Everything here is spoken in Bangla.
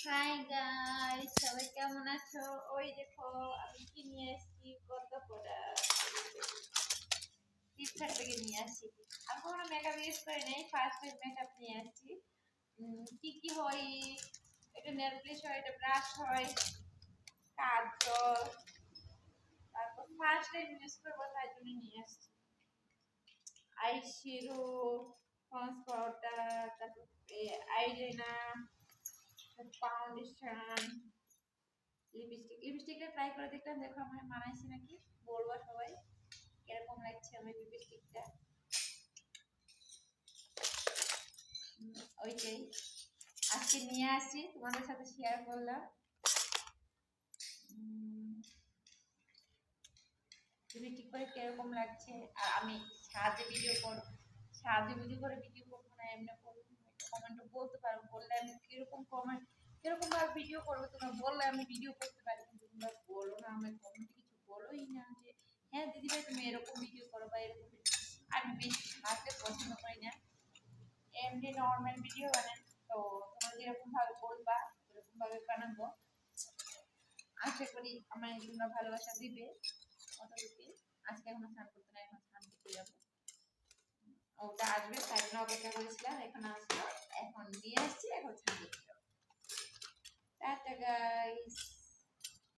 হাই গাইস, সবাই কেমন আছো? ওই দেখো আমি কি নিয়ে এসেছি, কত ফ্লিপকার্ট থেকে নিয়ে আসছি। আমি কখনো মেকআপ ইউজ করি নাই, ফার্স্ট টাইম মেকআপ নিয়ে আসছি। কি কি হয়, এটা নেল পলিশ হয়, এটা ব্রাশ হয়, কাজল, তারপর ফার্স্ট টাইম ইউজ করবো তাই জন্য নিয়ে আসছি। আই শ্যাডো, পন্স পাউডার, তারপর আইলাইনার, ফাউন্ডেশন, লিপস্টিকটা ট্রাই করে দেখলাম, দেখো আমার মানাইছে নাকি, বলবো সবাই কিরকম লাগছে আমার লিপস্টিকটা। ওইটাই আজকে নিয়ে আসছি, তোমাদের সাথে শেয়ার করলাম। লিপস্টিক করে কিরকম লাগছে। আর আমি সাজে ভিডিও করে ভিডিও করবো না এমনি করবো, কমেন্টে বলতে পারো, বললে আমি কিরকম ভাবে ভিডিও করবো, তোমরা বললে আমি ভিডিও করতে পারি। কিন্তু তোমরা বলো না, আমার কমেন্টে কিছু বলোই না যে হ্যাঁ দিদি ভাই তুমি এরকম ভিডিও করো বা এরকম আমি বেশি সাজতে পছন্দ করি না, এমনি নর্মাল ভিডিও বানাই। তো তোমরা যেরকম ভাবে বলবা এরকম ভাবে বানাবো, আশা করি আমার তোমরা ভালোবাসা দিবে। কতটুকু আজকে এখন স্নান করতে না, এখন স্নান করতে যাবো। ওটা আসবে তাই জন্য অপেক্ষা করেছিলাম, এখন আসলো, এখন নিয়ে আসছি, এখন স্নান করতে যাবো। Tata guys.